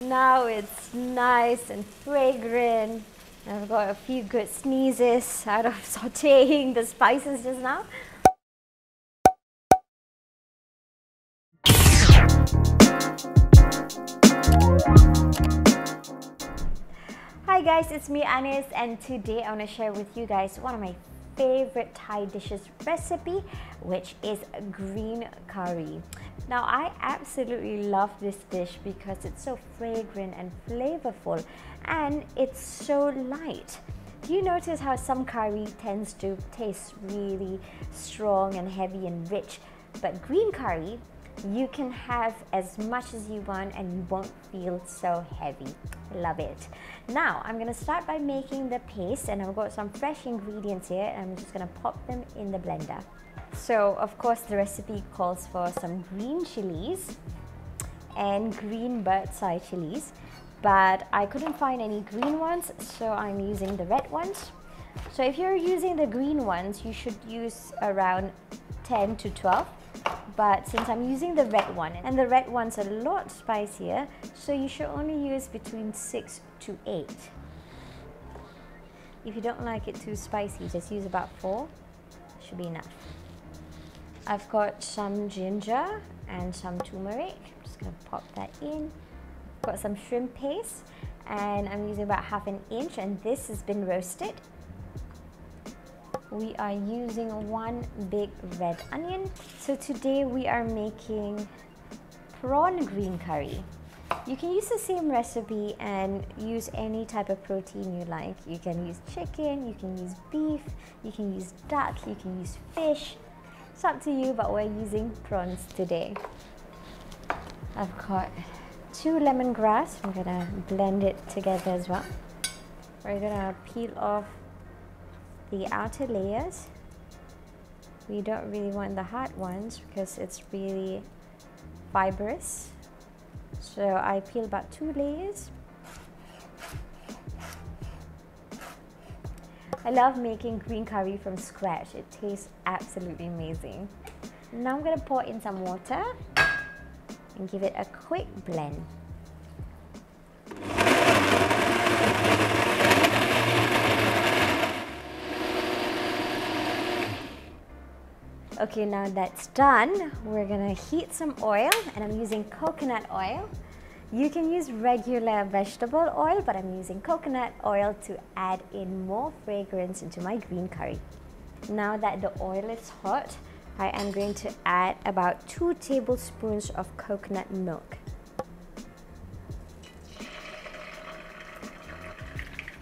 Now it's nice and fragrant. I've got a few good sneezes out of sauteing the spices just now. Hi guys, it's me Anis, and today I want to share with you guys one of my favorite Thai dishes recipe, which is green curry. Now I absolutely love this dish because it's so fragrant and flavorful, and it's so light. Do you notice how some curry tends to taste really strong and heavy and rich, but green curry you can have as much as you want and you won't feel so heavy. Love it. Now I'm gonna start by making the paste, and I've got some fresh ingredients here and I'm just gonna pop them in the blender. So of course the recipe calls for some green chilies and green bird's eye chilies, but I couldn't find any green ones, so I'm using the red ones. So if you're using the green ones, you should use around 10 to 12. But since I'm using the red one, and the red one's a lot spicier, so you should only use between 6 to 8. If you don't like it too spicy, just use about 4. Should be enough. I've got some ginger and some turmeric. I'm just going to pop that in. I've got some shrimp paste, and I'm using about 1/2 inch, and this has been roasted. We are using 1 big red onion. So today we are making prawn green curry. You can use the same recipe and use any type of protein you like. You can use chicken, you can use beef, you can use duck, you can use fish. It's up to you, but we're using prawns today. I've got 2 lemongrass. I'm gonna blend it together as well. We're gonna peel off the outer layers. We don't really want the hard ones because it's really fibrous. So I peel about 2 layers. I love making green curry from scratch. It tastes absolutely amazing. Now I'm going to pour in some water and give it a quick blend. Okay, now that's done, we're gonna heat some oil, and I'm using coconut oil. You can use regular vegetable oil, but I'm using coconut oil to add in more fragrance into my green curry. Now that the oil is hot, I am going to add about 2 tablespoons of coconut milk.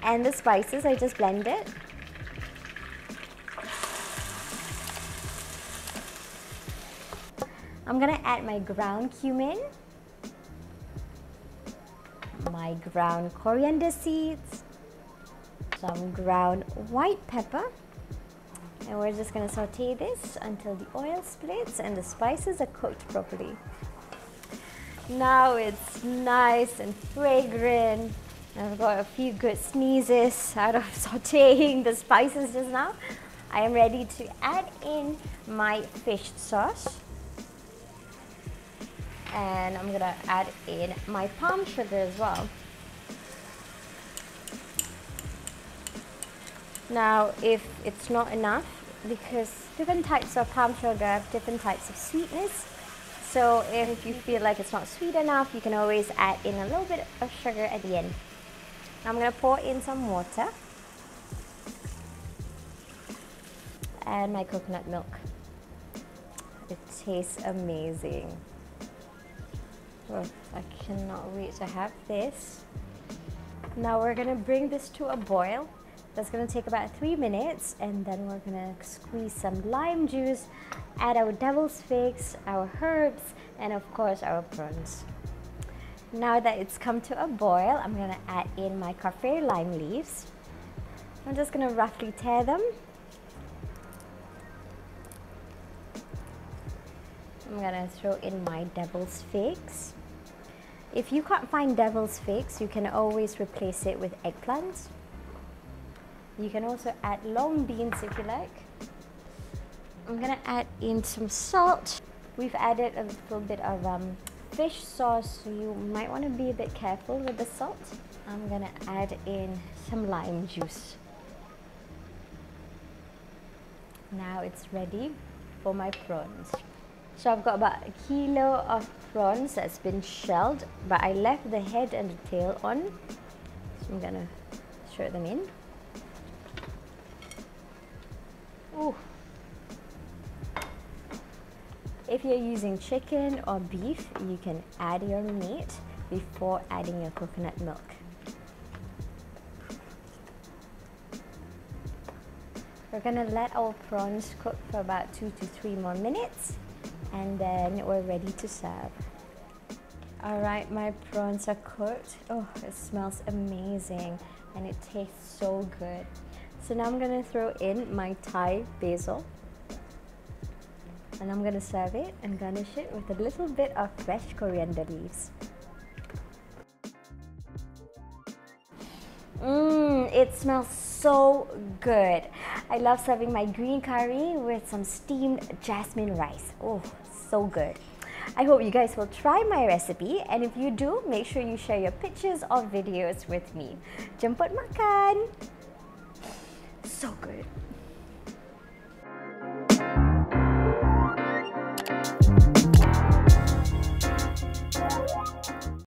And the spices I just blended. I'm gonna add my ground cumin, my ground coriander seeds, some ground white pepper, and we're just gonna saute this until the oil splits and the spices are cooked properly. Now it's nice and fragrant. I've got a few good sneezes out of sauteing the spices just now. I am ready to add in my fish sauce. And I'm gonna add in my palm sugar as well. Now, if it's not enough, because different types of palm sugar have different types of sweetness, so if you feel like it's not sweet enough, you can always add in a little bit of sugar at the end. I'm gonna pour in some water and my coconut milk. It tastes amazing. Oh, I cannot wait to have this. Now we're gonna bring this to a boil. That's gonna take about 3 minutes, and then we're gonna squeeze some lime juice, add our devil's figs, our herbs, and of course our prawns. Now that it's come to a boil, I'm gonna add in my Kaffir lime leaves. I'm just gonna roughly tear them. I'm gonna throw in my devil's figs. If you can't find devil's figs, you can always replace it with eggplants. You can also add long beans if you like. I'm gonna add in some salt. We've added a little bit of fish sauce, so you might want to be a bit careful with the salt. I'm gonna add in some lime juice. Now it's ready for my prawns. So I've got about 1 kilo of prawns that's been shelled, but I left the head and the tail on. So I'm gonna throw them in. Ooh. If you're using chicken or beef, you can add your meat before adding your coconut milk. We're gonna let our prawns cook for about 2 to 3 more minutes, and then we're ready to serve. Alright, my prawns are cooked. Oh, it smells amazing and it tastes so good. So now I'm gonna throw in my Thai basil, and I'm gonna serve it and garnish it with a little bit of fresh coriander leaves. It smells so good. I love serving my green curry with some steamed jasmine rice. Oh, so good. I hope you guys will try my recipe, and if you do, make sure you share your pictures or videos with me. Jemput makan! So good.